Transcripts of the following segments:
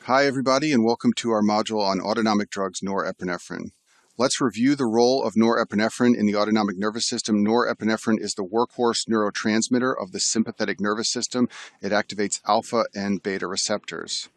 Hi everybody, and welcome to our module on autonomic drugs norepinephrine. Let's review the role of norepinephrine in the autonomic nervous system. Norepinephrine is the workhorse neurotransmitter of the sympathetic nervous system. It activates alpha and beta receptors.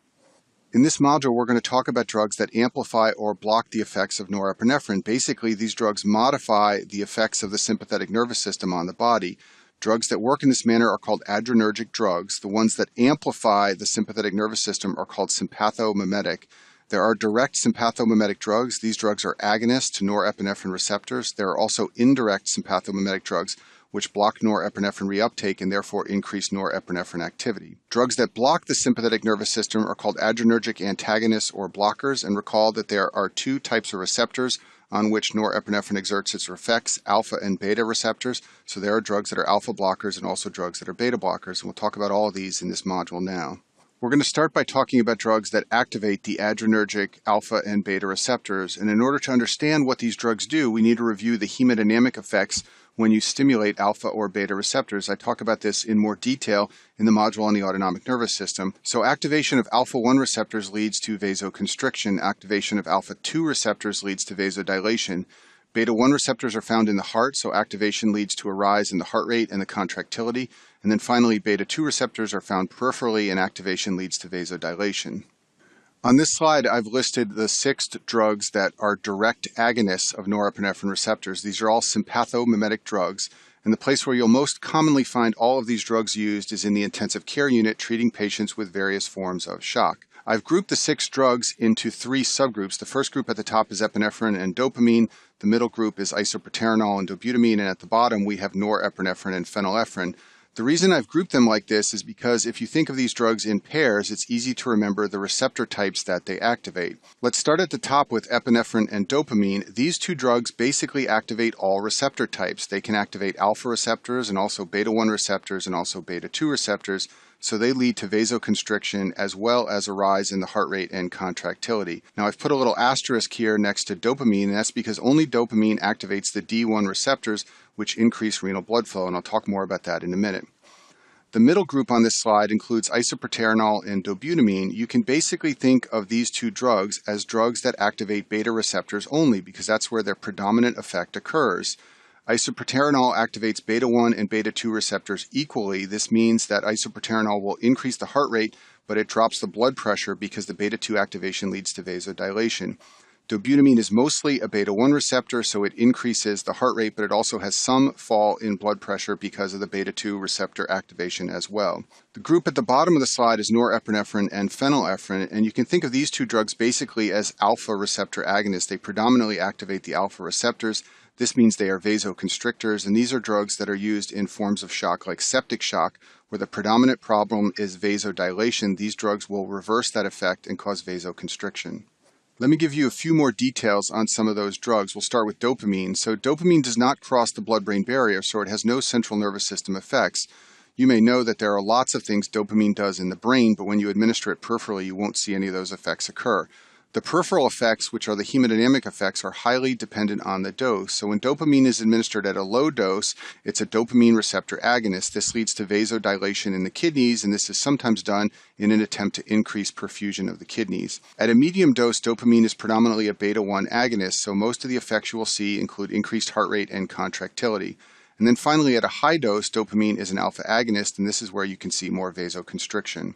In this module, we're going to talk about drugs that amplify or block the effects of norepinephrine. Basically, these drugs modify the effects of the sympathetic nervous system on the body. Drugs that work in this manner are called adrenergic drugs. The ones that amplify the sympathetic nervous system are called sympathomimetic. There are direct sympathomimetic drugs. These drugs are agonists to norepinephrine receptors. There are also indirect sympathomimetic drugs which block norepinephrine reuptake and therefore increase norepinephrine activity. Drugs that block the sympathetic nervous system are called adrenergic antagonists or blockers, and recall that there are two types of receptors on which norepinephrine exerts its effects, alpha and beta receptors. So there are drugs that are alpha blockers and also drugs that are beta blockers, and we'll talk about all of these in this module now. We're going to start by talking about drugs that activate the adrenergic alpha and beta receptors, and in order to understand what these drugs do, we need to review the hemodynamic effects when you stimulate alpha or beta receptors. I talk about this in more detail in the module on the autonomic nervous system. So activation of alpha-1 receptors leads to vasoconstriction. Activation of alpha-2 receptors leads to vasodilation. Beta-1 receptors are found in the heart, so activation leads to a rise in the heart rate and the contractility. And then finally, beta-2 receptors are found peripherally, and activation leads to vasodilation. On this slide, I've listed the 6 drugs that are direct agonists of norepinephrine receptors. These are all sympathomimetic drugs, and the place where you'll most commonly find all of these drugs used is in the intensive care unit treating patients with various forms of shock. I've grouped the 6 drugs into 3 subgroups. The first group at the top is epinephrine and dopamine. The middle group is isoproterenol and dobutamine, and at the bottom we have norepinephrine and phenylephrine. The reason I've grouped them like this is because if you think of these drugs in pairs, it's easy to remember the receptor types that they activate. Let's start at the top with epinephrine and dopamine. These 2 drugs basically activate all receptor types. They can activate alpha receptors and also beta-1 receptors and also beta-2 receptors, so they lead to vasoconstriction as well as a rise in the heart rate and contractility. Now I've put a little asterisk here next to dopamine, and that's because only dopamine activates the D1 receptors, which increase renal blood flow, and I'll talk more about that in a minute. The middle group on this slide includes isoproterenol and dobutamine. You can basically think of these 2 drugs as drugs that activate beta receptors only, because that's where their predominant effect occurs. Isoproterenol activates beta-1 and beta-2 receptors equally. This means that isoproterenol will increase the heart rate, but it drops the blood pressure because the beta-2 activation leads to vasodilation. Dobutamine is mostly a beta-1 receptor, so it increases the heart rate, but it also has some fall in blood pressure because of the beta-2 receptor activation as well. The group at the bottom of the slide is norepinephrine and phenylephrine, and you can think of these 2 drugs basically as alpha receptor agonists. They predominantly activate the alpha receptors. This means they are vasoconstrictors, and these are drugs that are used in forms of shock like septic shock, where the predominant problem is vasodilation. These drugs will reverse that effect and cause vasoconstriction. Let me give you a few more details on some of those drugs. We'll start with dopamine. So dopamine does not cross the blood-brain barrier, so it has no central nervous system effects. You may know that there are lots of things dopamine does in the brain, but when you administer it peripherally, you won't see any of those effects occur. The peripheral effects, which are the hemodynamic effects, are highly dependent on the dose. So when dopamine is administered at a low dose, it's a dopamine receptor agonist. This leads to vasodilation in the kidneys, and this is sometimes done in an attempt to increase perfusion of the kidneys. At a medium dose, dopamine is predominantly a beta-1 agonist, so most of the effects you will see include increased heart rate and contractility. And then finally, at a high dose, dopamine is an alpha agonist, and this is where you can see more vasoconstriction.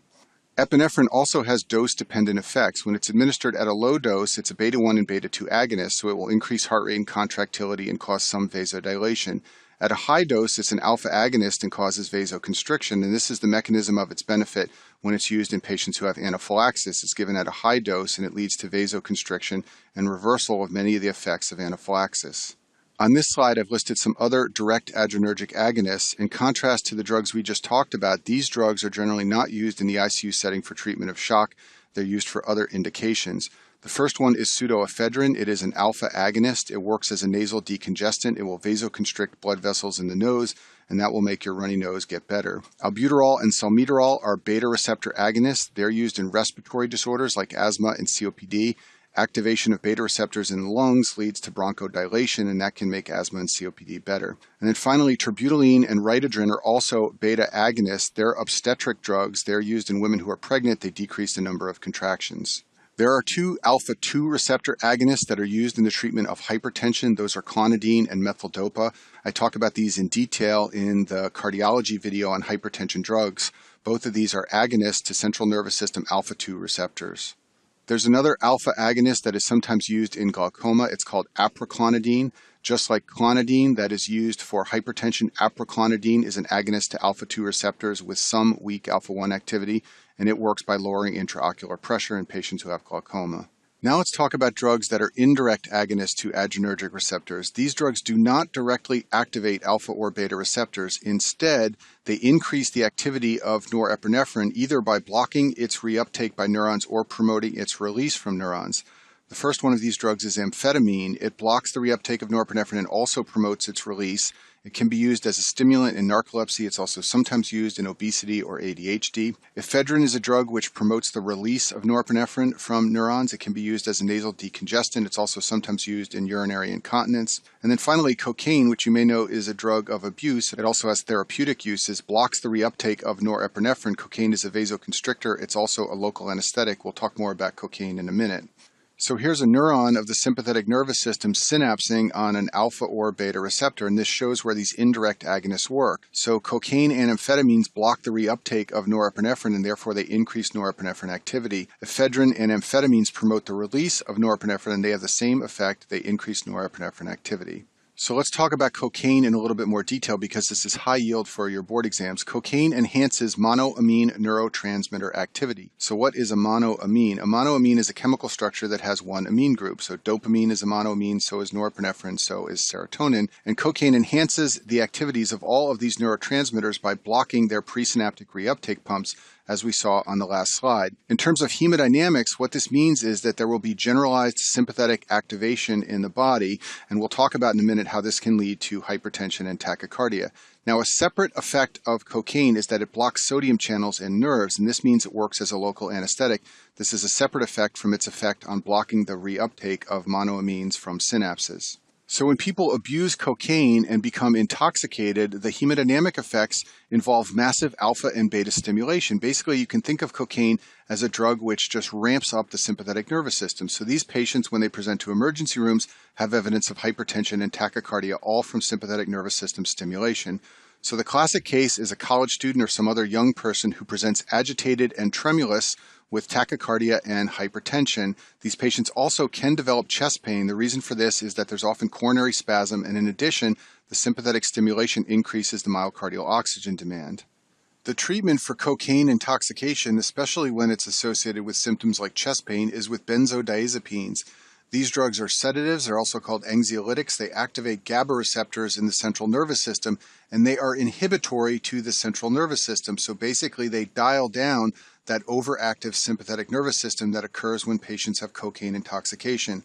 Epinephrine also has dose-dependent effects. When it's administered at a low dose, it's a beta-1 and beta-2 agonist, so it will increase heart rate and contractility and cause some vasodilation. At a high dose, it's an alpha agonist and causes vasoconstriction, and this is the mechanism of its benefit when it's used in patients who have anaphylaxis. It's given at a high dose, and it leads to vasoconstriction and reversal of many of the effects of anaphylaxis. On this slide, I've listed some other direct adrenergic agonists. In contrast to the drugs we just talked about, these drugs are generally not used in the ICU setting for treatment of shock. They're used for other indications. The first one is pseudoephedrine. It is an alpha agonist. It works as a nasal decongestant. It will vasoconstrict blood vessels in the nose, and that will make your runny nose get better. Albuterol and salmeterol are beta receptor agonists. They're used in respiratory disorders like asthma and COPD. Activation of beta receptors in the lungs leads to bronchodilation, and that can make asthma and COPD better. And then finally, terbutaline and Ritodrin are also beta agonists. They're obstetric drugs. They're used in women who are pregnant. They decrease the number of contractions. There are two alpha-2 receptor agonists that are used in the treatment of hypertension. Those are clonidine and methyldopa. I talk about these in detail in the cardiology video on hypertension drugs. Both of these are agonists to central nervous system alpha-2 receptors. There's another alpha agonist that is sometimes used in glaucoma. It's called apraclonidine. Just like clonidine that is used for hypertension, apraclonidine is an agonist to alpha-2 receptors with some weak alpha-1 activity, and it works by lowering intraocular pressure in patients who have glaucoma. Now let's talk about drugs that are indirect agonists to adrenergic receptors. These drugs do not directly activate alpha or beta receptors. Instead, they increase the activity of norepinephrine either by blocking its reuptake by neurons or promoting its release from neurons. The first one of these drugs is amphetamine. It blocks the reuptake of norepinephrine and also promotes its release. It can be used as a stimulant in narcolepsy. It's also sometimes used in obesity or ADHD. Ephedrine is a drug which promotes the release of norepinephrine from neurons. It can be used as a nasal decongestant. It's also sometimes used in urinary incontinence. And then finally, cocaine, which you may know is a drug of abuse. It also has therapeutic uses, blocks the reuptake of norepinephrine. Cocaine is a vasoconstrictor. It's also a local anesthetic. We'll talk more about cocaine in a minute. So here's a neuron of the sympathetic nervous system synapsing on an alpha or beta receptor, and this shows where these indirect agonists work. So cocaine and amphetamines block the reuptake of norepinephrine, and therefore they increase norepinephrine activity. Ephedrine and amphetamines promote the release of norepinephrine, and they have the same effect. They increase norepinephrine activity. So let's talk about cocaine in a little bit more detail because this is high yield for your board exams. Cocaine enhances monoamine neurotransmitter activity. So what is a monoamine? A monoamine is a chemical structure that has one amine group. So dopamine is a monoamine, so is norepinephrine, so is serotonin. And cocaine enhances the activities of all of these neurotransmitters by blocking their presynaptic reuptake pumps, as we saw on the last slide. In terms of hemodynamics, what this means is that there will be generalized sympathetic activation in the body, and we'll talk about in a minute how this can lead to hypertension and tachycardia. Now, a separate effect of cocaine is that it blocks sodium channels in nerves, and this means it works as a local anesthetic. This is a separate effect from its effect on blocking the reuptake of monoamines from synapses. So when people abuse cocaine and become intoxicated, the hemodynamic effects involve massive alpha and beta stimulation. Basically, you can think of cocaine as a drug which just ramps up the sympathetic nervous system. So these patients, when they present to emergency rooms, have evidence of hypertension and tachycardia, all from sympathetic nervous system stimulation. So the classic case is a college student or some other young person who presents agitated and tremulous with tachycardia and hypertension. These patients also can develop chest pain. The reason for this is that there's often coronary spasm, and in addition, the sympathetic stimulation increases the myocardial oxygen demand. The treatment for cocaine intoxication, especially when it's associated with symptoms like chest pain, is with benzodiazepines. These drugs are sedatives. They're also called anxiolytics. They activate GABA receptors in the central nervous system, and they are inhibitory to the central nervous system. So basically, they dial down that overactive sympathetic nervous system that occurs when patients have cocaine intoxication.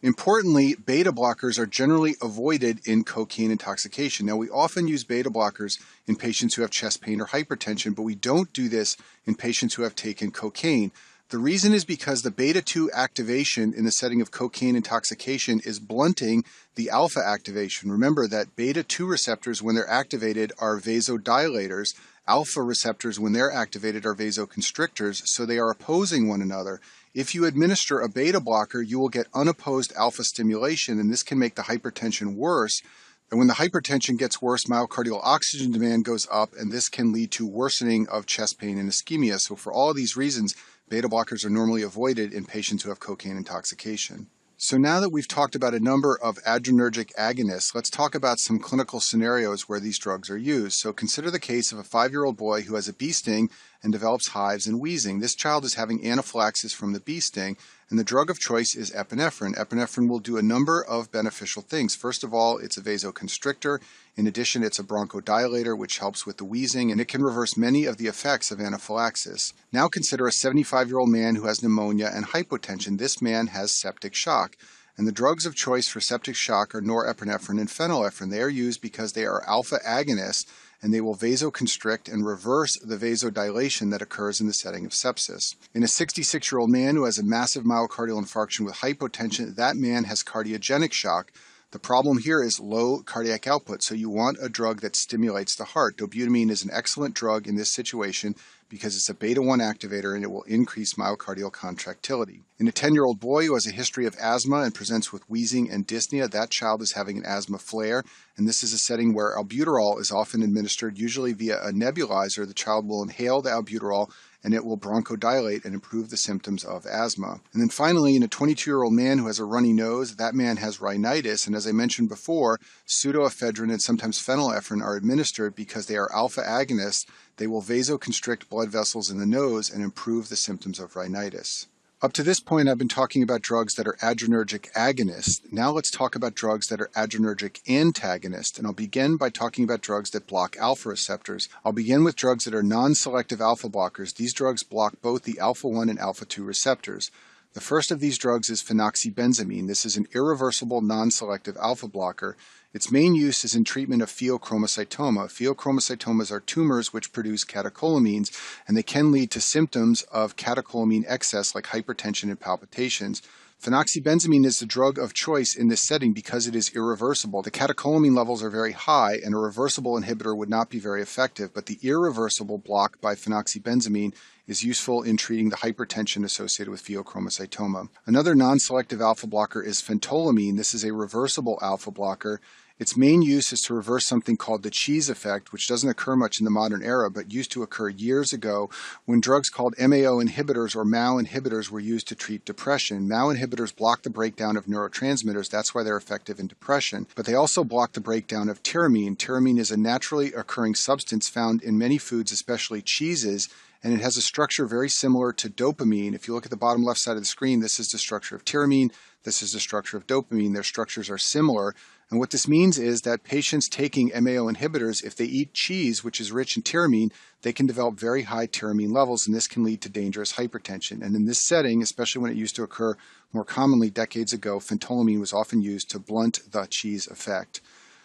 Importantly, beta blockers are generally avoided in cocaine intoxication. Now, we often use beta blockers in patients who have chest pain or hypertension, but we don't do this in patients who have taken cocaine. The reason is because the beta-2 activation in the setting of cocaine intoxication is blunting the alpha activation. Remember that beta-2 receptors, when they're activated, are vasodilators. Alpha receptors, when they're activated, are vasoconstrictors, so they are opposing one another. If you administer a beta blocker, you will get unopposed alpha stimulation, and this can make the hypertension worse. And when the hypertension gets worse, myocardial oxygen demand goes up, and this can lead to worsening of chest pain and ischemia. So for all of these reasons, beta blockers are normally avoided in patients who have cocaine intoxication. So now that we've talked about a number of adrenergic agonists, let's talk about some clinical scenarios where these drugs are used. So consider the case of a 5-year-old boy who has a bee sting and develops hives and wheezing. This child is having anaphylaxis from the bee sting, and the drug of choice is epinephrine. Epinephrine will do a number of beneficial things. First of all, it's a vasoconstrictor. In addition, it's a bronchodilator, which helps with the wheezing, and it can reverse many of the effects of anaphylaxis. Now consider a 75-year-old man who has pneumonia and hypotension. This man has septic shock. And the drugs of choice for septic shock are norepinephrine and phenylephrine. They are used because they are alpha agonists, and they will vasoconstrict and reverse the vasodilation that occurs in the setting of sepsis. In a 66-year-old man who has a massive myocardial infarction with hypotension, that man has cardiogenic shock. The problem here is low cardiac output, so you want a drug that stimulates the heart. Dobutamine is an excellent drug in this situation because it's a beta-1 activator and it will increase myocardial contractility. In a 10-year-old boy who has a history of asthma and presents with wheezing and dyspnea, that child is having an asthma flare, and this is a setting where albuterol is often administered, usually via a nebulizer. The child will inhale the albuterol and it will bronchodilate and improve the symptoms of asthma. And then finally, in a 22-year-old man who has a runny nose, that man has rhinitis, and as I mentioned before, pseudoephedrine and sometimes phenylephrine are administered because they are alpha agonists. They will vasoconstrict blood vessels in the nose and improve the symptoms of rhinitis. Up to this point, I've been talking about drugs that are adrenergic agonists. Now let's talk about drugs that are adrenergic antagonists, and I'll begin by talking about drugs that block alpha receptors. I'll begin with drugs that are non-selective alpha blockers. These drugs block both the alpha-1 and alpha-2 receptors. The first of these drugs is phenoxybenzamine. This is an irreversible non-selective alpha blocker. Its main use is in treatment of pheochromocytoma. Pheochromocytomas are tumors which produce catecholamines, and they can lead to symptoms of catecholamine excess like hypertension and palpitations. Phenoxybenzamine is the drug of choice in this setting because it is irreversible. The catecholamine levels are very high, and a reversible inhibitor would not be very effective, but the irreversible block by phenoxybenzamine is useful in treating the hypertension associated with pheochromocytoma. Another non-selective alpha blocker is phentolamine. This is a reversible alpha blocker. Its main use is to reverse something called the cheese effect, which doesn't occur much in the modern era, but used to occur years ago when drugs called MAO inhibitors or MAO inhibitors were used to treat depression. MAO inhibitors block the breakdown of neurotransmitters. That's why they're effective in depression. But they also block the breakdown of tyramine. Tyramine is a naturally occurring substance found in many foods, especially cheeses, and it has a structure very similar to dopamine. If you look at the bottom left side of the screen, this is the structure of tyramine, this is the structure of dopamine. Their structures are similar. And what this means is that patients taking MAO inhibitors, if they eat cheese, which is rich in tyramine, they can develop very high tyramine levels, and this can lead to dangerous hypertension. And in this setting, especially when it used to occur more commonly decades ago, phentolamine was often used to blunt the cheese effect.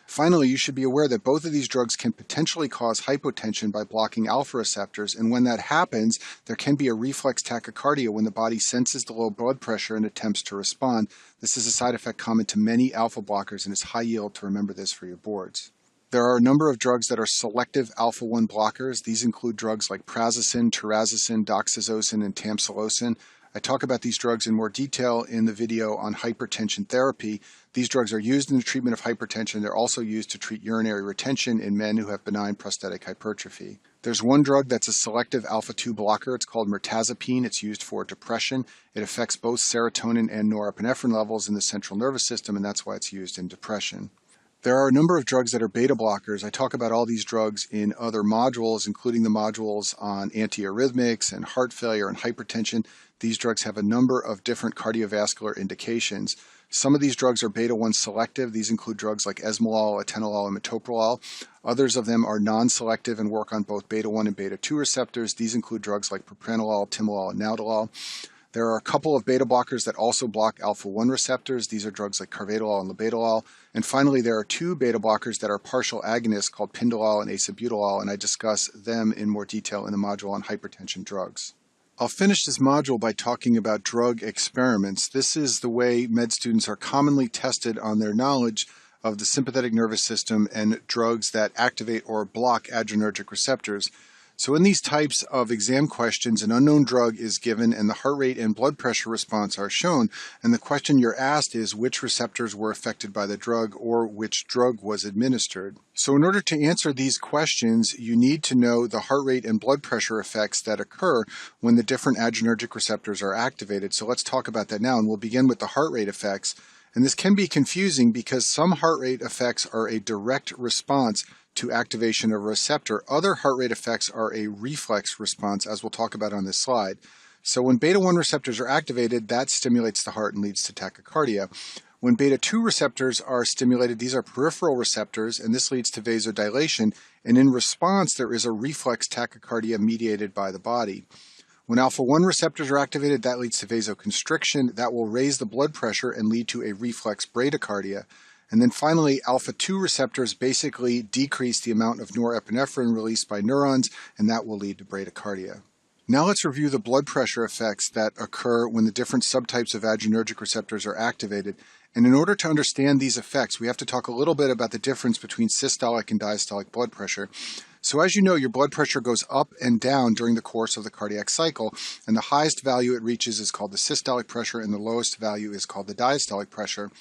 Finally, you should be aware that both of these drugs can potentially cause hypotension by blocking alpha receptors, and when that happens, there can be a reflex tachycardia when the body senses the low blood pressure and attempts to respond. This is a side effect common to many alpha blockers, and it's high yield to remember this for your boards. There are a number of drugs that are selective alpha-1 blockers. These include drugs like prazosin, terazosin, doxazosin, and tamsulosin. I talk about these drugs in more detail in the video on hypertension therapy. These drugs are used in the treatment of hypertension. They're also used to treat urinary retention in men who have benign prostatic hypertrophy. There's one drug that's a selective alpha-2 blocker. It's called mirtazapine. It's used for depression. It affects both serotonin and norepinephrine levels in the central nervous system, and that's why it's used in depression. There are a number of drugs that are beta blockers. I talk about all these drugs in other modules, including the modules on antiarrhythmics and heart failure and hypertension. These drugs have a number of different cardiovascular indications. Some of these drugs are beta-1 selective. These include drugs like esmolol, atenolol, and metoprolol. Others of them are non-selective and work on both beta-1 and beta-2 receptors. These include drugs like propranolol, timolol, and naudolol. There are a couple of beta blockers that also block alpha-1 receptors. These are drugs like carvedilol and labetalol. And finally, there are two beta blockers that are partial agonists called pindolol and acebutolol, and I discuss them in more detail in the module on hypertension drugs. I'll finish this module by talking about drug experiments. This is the way med students are commonly tested on their knowledge of the sympathetic nervous system and drugs that activate or block adrenergic receptors. So in these types of exam questions, an unknown drug is given and the heart rate and blood pressure response are shown. And the question you're asked is which receptors were affected by the drug or which drug was administered. So in order to answer these questions, you need to know the heart rate and blood pressure effects that occur when the different adrenergic receptors are activated. So let's talk about that now, and we'll begin with the heart rate effects. And this can be confusing because some heart rate effects are a direct response to activation of a receptor. Other heart rate effects are a reflex response, as we'll talk about on this slide. So when beta-1 receptors are activated, that stimulates the heart and leads to tachycardia. When beta-2 receptors are stimulated, these are peripheral receptors, and this leads to vasodilation. And in response, there is a reflex tachycardia mediated by the body. When alpha-1 receptors are activated, that leads to vasoconstriction. That will raise the blood pressure and lead to a reflex bradycardia. And then finally, alpha-2 receptors basically decrease the amount of norepinephrine released by neurons, and that will lead to bradycardia. Now let's review the blood pressure effects that occur when the different subtypes of adrenergic receptors are activated. And in order to understand these effects, we have to talk a little bit about the difference between systolic and diastolic blood pressure. So as you know, your blood pressure goes up and down during the course of the cardiac cycle, and the highest value it reaches is called the systolic pressure, and the lowest value is called the diastolic pressure.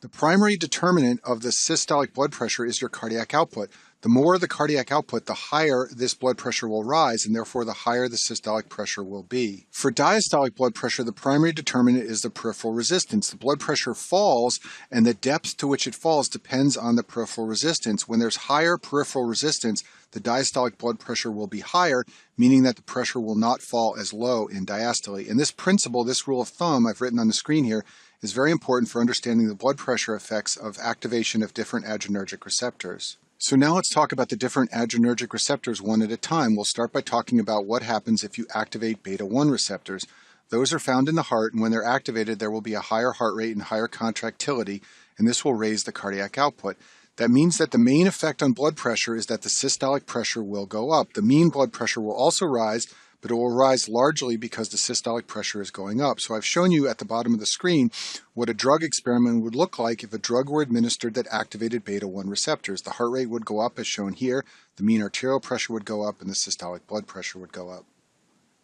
The primary determinant of the systolic blood pressure is your cardiac output. The more the cardiac output, the higher this blood pressure will rise, and therefore the higher the systolic pressure will be. For diastolic blood pressure, the primary determinant is the peripheral resistance. The blood pressure falls, and the depth to which it falls depends on the peripheral resistance. When there's higher peripheral resistance, the diastolic blood pressure will be higher, meaning that the pressure will not fall as low in diastole. And this principle, this rule of thumb I've written on the screen here, is very important for understanding the blood pressure effects of activation of different adrenergic receptors. So now let's talk about the different adrenergic receptors one at a time. We'll start by talking about what happens if you activate beta-1 receptors. Those are found in the heart, and when they're activated, there will be a higher heart rate and higher contractility, and this will raise the cardiac output. That means that the main effect on blood pressure is that the systolic pressure will go up. The mean blood pressure will also rise, but it will rise largely because the systolic pressure is going up. So I've shown you at the bottom of the screen what a drug experiment would look like if a drug were administered that activated beta-1 receptors. The heart rate would go up as shown here, the mean arterial pressure would go up, and the systolic blood pressure would go up.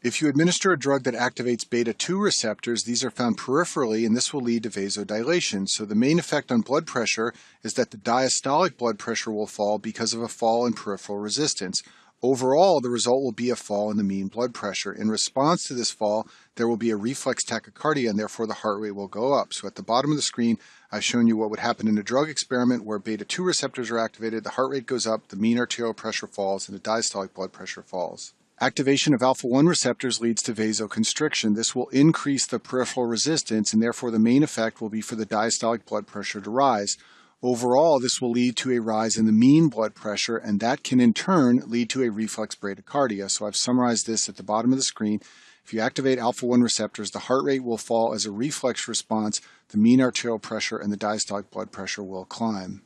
If you administer a drug that activates beta-2 receptors, these are found peripherally, and this will lead to vasodilation. So the main effect on blood pressure is that the diastolic blood pressure will fall because of a fall in peripheral resistance. Overall, the result will be a fall in the mean blood pressure. In response to this fall, there will be a reflex tachycardia, and therefore the heart rate will go up. So at the bottom of the screen, I've shown you what would happen in a drug experiment where beta-2 receptors are activated, the heart rate goes up, the mean arterial pressure falls, and the diastolic blood pressure falls. Activation of alpha-1 receptors leads to vasoconstriction. This will increase the peripheral resistance, and therefore the main effect will be for the diastolic blood pressure to rise. Overall, this will lead to a rise in the mean blood pressure, and that can in turn lead to a reflex bradycardia. So I've summarized this at the bottom of the screen. If you activate alpha-1 receptors, the heart rate will fall as a reflex response, the mean arterial pressure and the diastolic blood pressure will climb.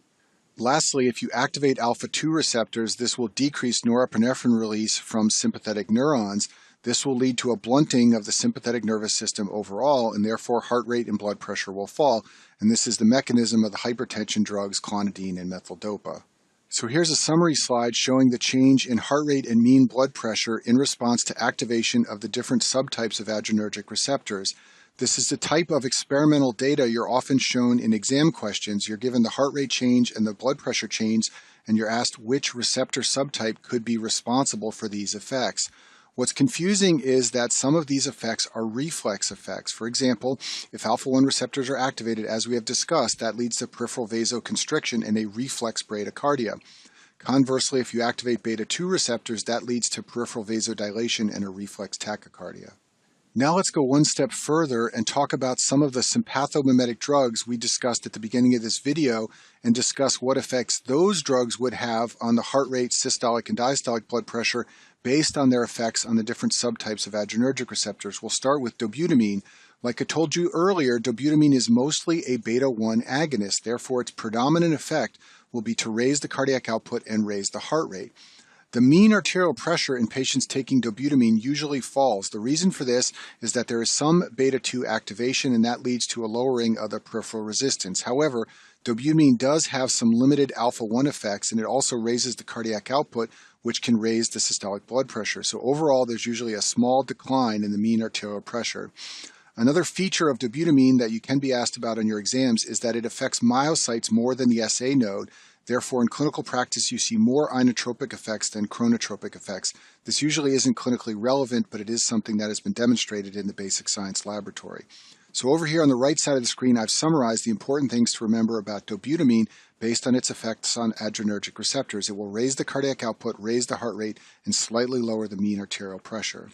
Lastly, if you activate alpha-2 receptors, this will decrease norepinephrine release from sympathetic neurons. This will lead to a blunting of the sympathetic nervous system overall, and therefore heart rate and blood pressure will fall. And this is the mechanism of the hypertension drugs clonidine and methyldopa. So here's a summary slide showing the change in heart rate and mean blood pressure in response to activation of the different subtypes of adrenergic receptors. This is the type of experimental data you're often shown in exam questions. You're given the heart rate change and the blood pressure change, and you're asked which receptor subtype could be responsible for these effects. What's confusing is that some of these effects are reflex effects. For example, if alpha-1 receptors are activated, as we have discussed, that leads to peripheral vasoconstriction and a reflex bradycardia. Conversely, if you activate beta-2 receptors, that leads to peripheral vasodilation and a reflex tachycardia. Now let's go one step further and talk about some of the sympathomimetic drugs we discussed at the beginning of this video and discuss what effects those drugs would have on the heart rate, systolic, and diastolic blood pressure based on their effects on the different subtypes of adrenergic receptors. We'll start with dobutamine. Like I told you earlier, dobutamine is mostly a beta-1 agonist. Therefore, its predominant effect will be to raise the cardiac output and raise the heart rate. The mean arterial pressure in patients taking dobutamine usually falls. The reason for this is that there is some beta-2 activation, and that leads to a lowering of the peripheral resistance. However, dobutamine does have some limited alpha-1 effects, and it also raises the cardiac output, which can raise the systolic blood pressure. So overall, there's usually a small decline in the mean arterial pressure. Another feature of dobutamine that you can be asked about on your exams is that it affects myocytes more than the SA node. Therefore, in clinical practice, you see more inotropic effects than chronotropic effects. This usually isn't clinically relevant, but it is something that has been demonstrated in the basic science laboratory. So over here on the right side of the screen, I've summarized the important things to remember about dobutamine based on its effects on adrenergic receptors. It will raise the cardiac output, raise the heart rate, and slightly lower the mean arterial pressure.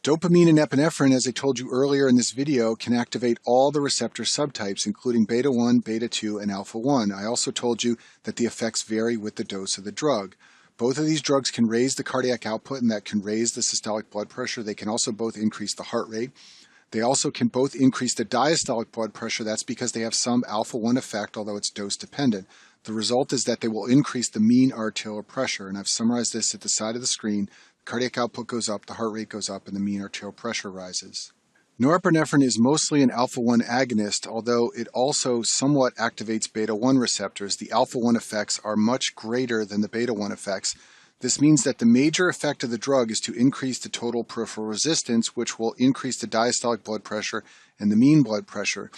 Dopamine and epinephrine, as I told you earlier in this video, can activate all the receptor subtypes, including beta-1, beta-2, and alpha-1. I also told you that the effects vary with the dose of the drug. Both of these drugs can raise the cardiac output, and that can raise the systolic blood pressure. They can also both increase the heart rate. They also can both increase the diastolic blood pressure. That's because they have some alpha-1 effect, although it's dose-dependent. The result is that they will increase the mean arterial pressure, and I've summarized this at the side of the screen. The cardiac output goes up, the heart rate goes up, and the mean arterial pressure rises. Norepinephrine is mostly an alpha-1 agonist, although it also somewhat activates beta-1 receptors. The alpha-1 effects are much greater than the beta-1 effects. This means that the major effect of the drug is to increase the total peripheral resistance, which will increase the diastolic blood pressure and the mean blood pressure.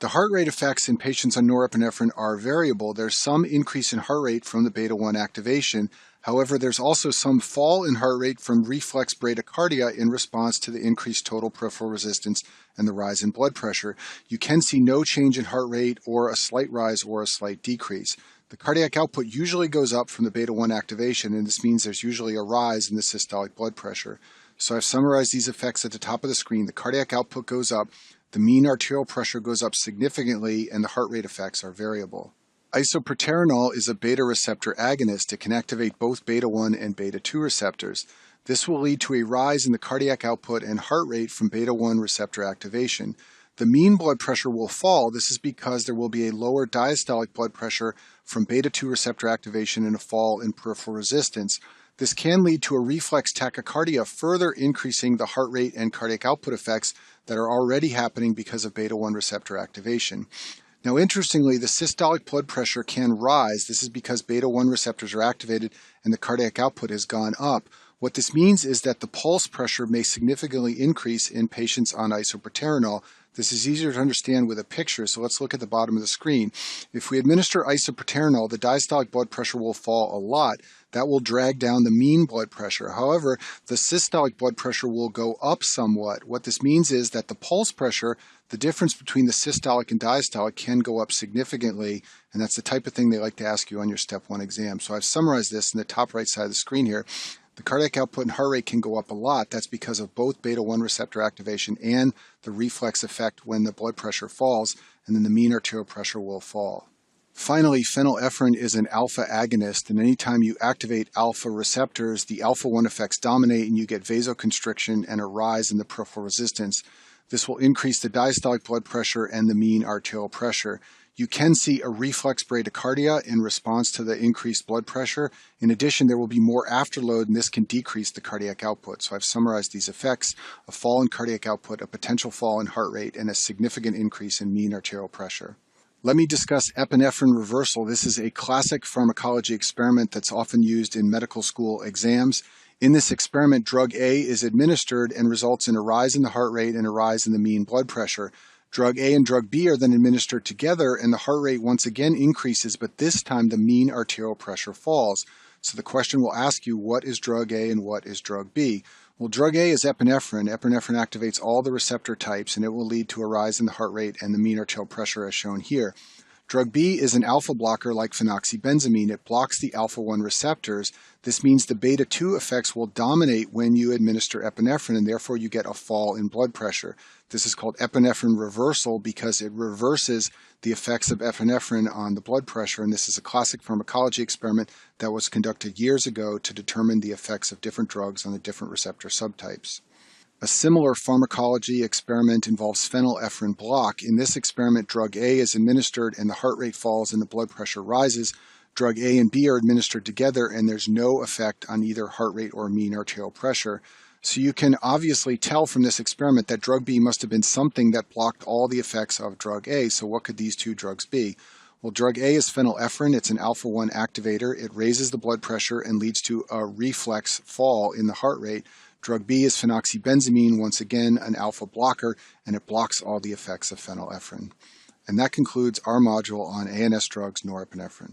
The heart rate effects in patients on norepinephrine are variable. There's some increase in heart rate from the beta-1 activation. However, there's also some fall in heart rate from reflex bradycardia in response to the increased total peripheral resistance and the rise in blood pressure. You can see no change in heart rate or a slight rise or a slight decrease. The cardiac output usually goes up from the beta-1 activation, and this means there's usually a rise in the systolic blood pressure. So I've summarized these effects at the top of the screen. The cardiac output goes up, the mean arterial pressure goes up significantly, and the heart rate effects are variable. Isoproterenol is a beta receptor agonist. It can activate both beta-1 and beta-2 receptors. This will lead to a rise in the cardiac output and heart rate from beta-1 receptor activation. The mean blood pressure will fall. This is because there will be a lower diastolic blood pressure from beta-2 receptor activation and a fall in peripheral resistance. This can lead to a reflex tachycardia, further increasing the heart rate and cardiac output effects that are already happening because of beta-1 receptor activation. Now, interestingly, the systolic blood pressure can rise. This is because beta-1 receptors are activated and the cardiac output has gone up. What this means is that the pulse pressure may significantly increase in patients on isoproterenol. This is easier to understand with a picture, so let's look at the bottom of the screen. If we administer isoproterenol, the diastolic blood pressure will fall a lot. That will drag down the mean blood pressure. However, the systolic blood pressure will go up somewhat. What this means is that the pulse pressure, the difference between the systolic and diastolic, can go up significantly, and that's the type of thing they like to ask you on your Step 1 exam. So I've summarized this in the top right side of the screen here. The cardiac output and heart rate can go up a lot. That's because of both beta-1 receptor activation and the reflex effect when the blood pressure falls, and then the mean arterial pressure will fall. Finally, phenylephrine is an alpha agonist, and anytime you activate alpha receptors, the alpha-1 effects dominate and you get vasoconstriction and a rise in the peripheral resistance. This will increase the diastolic blood pressure and the mean arterial pressure. You can see a reflex bradycardia in response to the increased blood pressure. In addition, there will be more afterload, and this can decrease the cardiac output. So I've summarized these effects: a fall in cardiac output, a potential fall in heart rate, and a significant increase in mean arterial pressure. Let me discuss epinephrine reversal. This is a classic pharmacology experiment that's often used in medical school exams. In this experiment, drug A is administered and results in a rise in the heart rate and a rise in the mean blood pressure. Drug A and drug B are then administered together, and the heart rate once again increases, but this time the mean arterial pressure falls. So the question will ask you, what is drug A and what is drug B? Well, drug A is epinephrine. Epinephrine activates all the receptor types, and it will lead to a rise in the heart rate and the mean arterial pressure as shown here. Drug B is an alpha blocker like phenoxybenzamine. It blocks the alpha-1 receptors. This means the beta-2 effects will dominate when you administer epinephrine, and therefore you get a fall in blood pressure. This is called epinephrine reversal because it reverses the effects of epinephrine on the blood pressure, and this is a classic pharmacology experiment that was conducted years ago to determine the effects of different drugs on the different receptor subtypes. A similar pharmacology experiment involves phenylephrine block. In this experiment, drug A is administered and the heart rate falls and the blood pressure rises. Drug A and B are administered together and there's no effect on either heart rate or mean arterial pressure. So you can obviously tell from this experiment that drug B must have been something that blocked all the effects of drug A. So what could these two drugs be? Well, drug A is phenylephrine. It's an alpha-1 activator. It raises the blood pressure and leads to a reflex fall in the heart rate. Drug B is phenoxybenzamine, once again an alpha blocker, and it blocks all the effects of phenylephrine. And that concludes our module on ANS drugs norepinephrine.